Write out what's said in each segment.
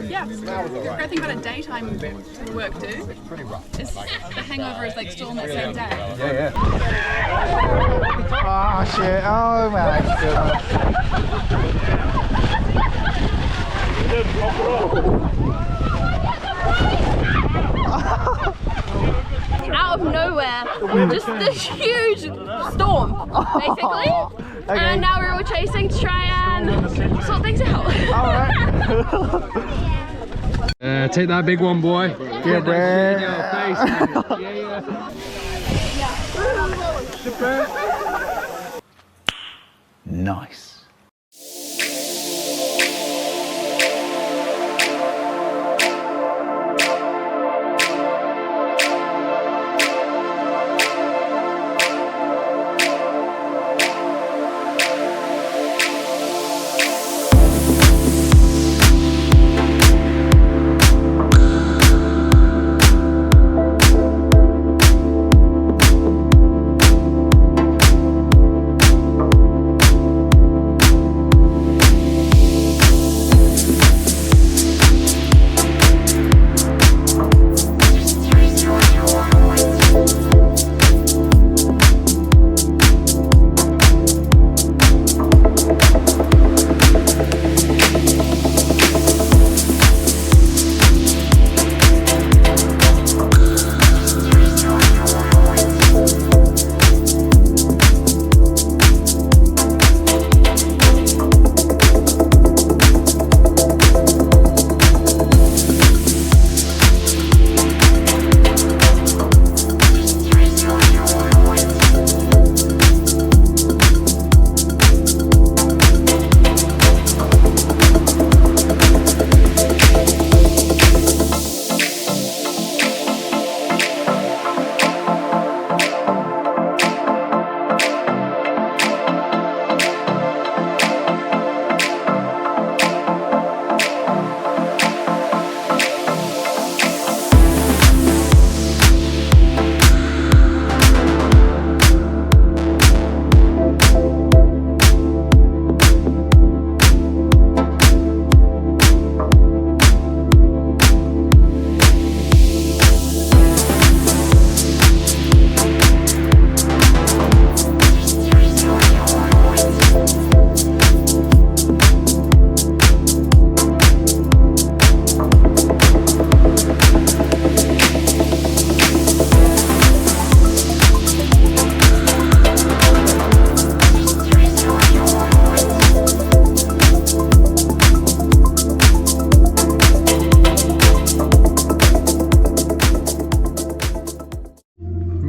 Yeah. The great thing about a daytime work do is the hangover is like still on that same day. Yeah. Oh shit! Oh my god! Out of nowhere, just this huge storm, basically. Okay. And now we're all chasing to try and sort things out. Alright. Take that big one, boy. Yeah, bro. Nice.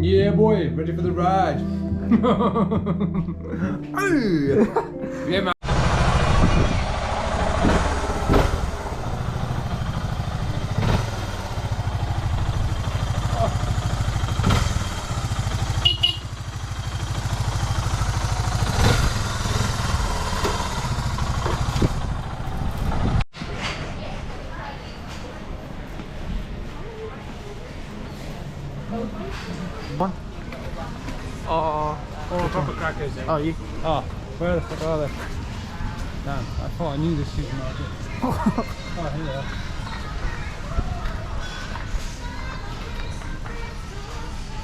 Yeah, boy, ready for the ride. Yeah, man. One. Oh, Chocolate crackers. oh, you. Oh, where the fuck are they? Damn, I thought I knew this supermarket. Oh, here they are.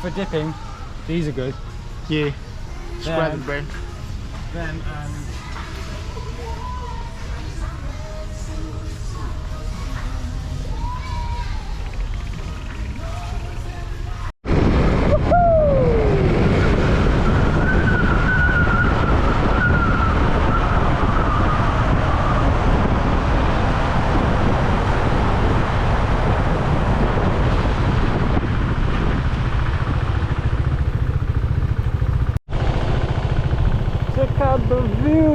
For dipping, these are good. Yeah. Spread the Then- bread. Then, Check out the view.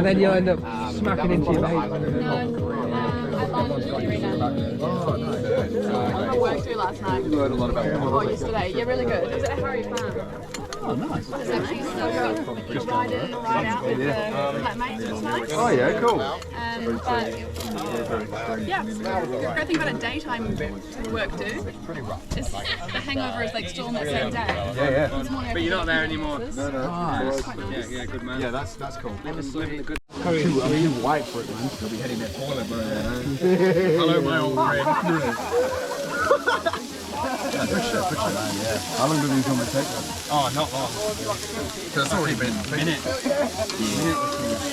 then you'll end up smacking into your mate. I worked through last night. Or yesterday. You're really good. Is it a Harry fan? Oh, nice. It's actually so good. You ride in and ride out with the flatmates. It's nice. Oh, yeah, cool. But yeah, the great thing about a daytime work do is the hangover is like still on that same day. Yeah. But you're not there anymore. Nice. Yeah, good man. Yeah, that's cool. Living the good. I'm too white for it, man. I'll be heading there toilet, bro. Hello, my old friend. Good shit, man, yeah. How long do these normally take? Oh, not long. So it's already been a minute.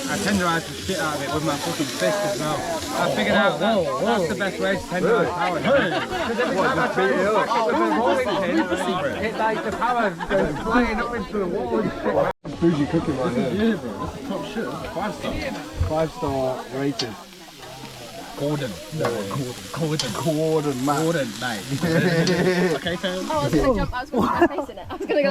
I tenderize the shit out of it with my fucking fist as well. I figured out that's the best way to tenderize power. Because every time I try to smack it with a rolling pin, it like the power goes flying up into the wall and shit. bougie cooking right here. Yeah, bro. That's top shit. 5-star. 5-star rated. Gordon. No, Gordon, man. Gordon, mate. Okay, fam. Oh, I was going to jump. I was going to put my face in it. I was going to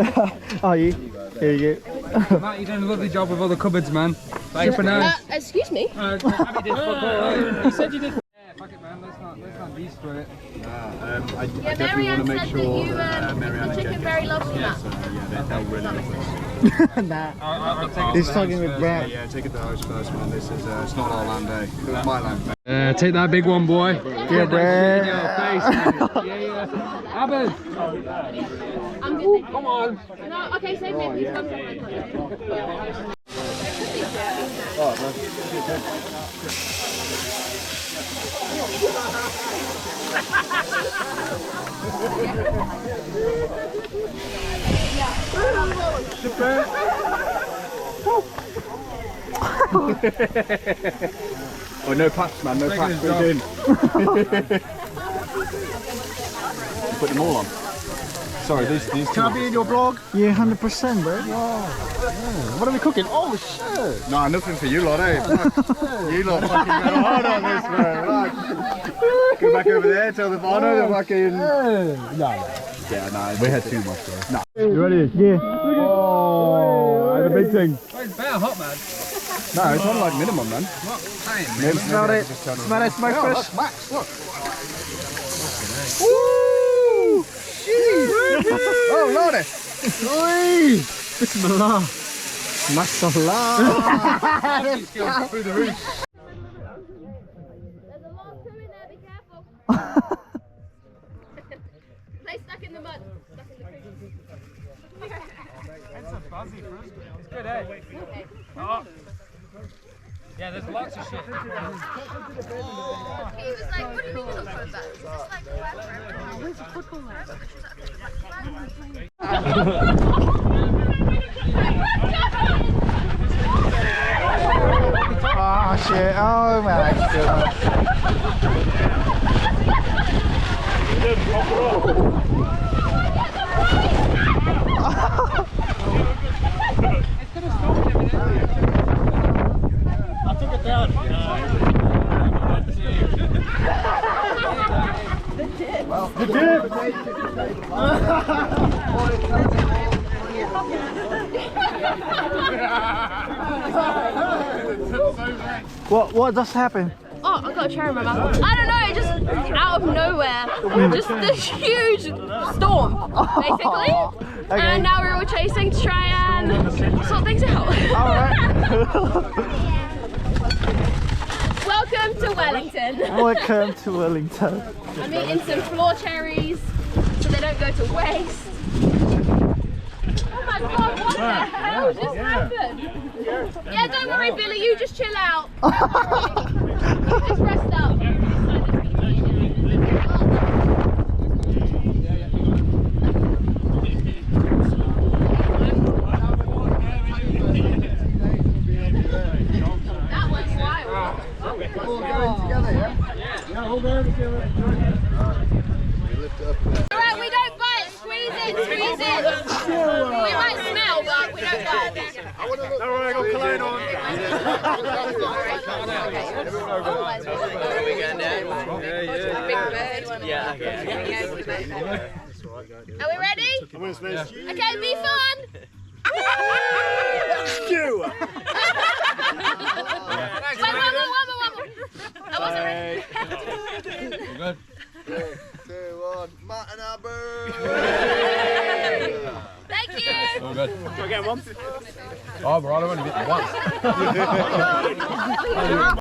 go. Are you? Here you go. Matt, you've done a lovely job with all the cupboards, man. Thanks for now. Excuse me? Abby did fuck all. You said you did. Yeah, fuck it, man. Let's not destroy it. I definitely want to make sure the chicken very lovely, Matt. they'll really Nah. I'll take it. He's talking with Brad. Yeah, take it to house first, man. This is it's not our land, eh? It's my land. Take that big one, boy. Yeah, Brad. Yeah. Abbas. I'm good. Come on. No, okay, save me. Please come Oh, no packs, man. No packs. Put it in. Put them all on. Sorry, these Can I be in your vlog? Yeah, 100%, bro. Wow. What are we cooking? Oh, shit. Nah, nothing for you lot, eh? You lot fucking got hard on this, man. Go back over there, tell the Vano they're fucking... Yeah, nah, we had too much, bro. Nah. You ready? Yeah. Oh, the big thing. Oh, it's better hot, man. No, it's on like minimum, man. What? Smell it. Smell it, smoke Oh, fish. look, Max, look. Woo! Oh, Lordy. Bismillah. Mashallah. Through the roof. There's a monster in there, be careful. Stay stuck in the mud. Stuck in the creek. It's a fuzzy frisbee. It's good, eh? Okay. Oh. Yeah, there's lots of shit. He was like, what do you mean you look so bad? It's just like whoever. Where's the football at? Oh, shit. Oh, my goodness. I took it down. The dip. What just happened? Oh, I got a cherry in my mouth. I don't know, it just out of nowhere. Just this huge storm, basically. Okay. And now we're all chasing to try and sort things out. Alright. Welcome to Wellington. Welcome to Wellington. I'm eating some floor cherries so they don't go to waste. Oh my god, what the hell just happened? Yeah, don't worry Billy, you just chill out. Just rest up. That one's wild. All going together, yeah? Yeah, all going together. Alright, we don't bite. Squeeze it, squeeze it. We might smell, but we don't bite. Don't worry, I got cologne on. Are we ready? I'm going to Okay, be fun. Wait, one more. I wasn't ready. Good. 3, 2, 1. Matt and Abu. Thank you. All good. Do I get one? Oh, bro, I've only bitten once.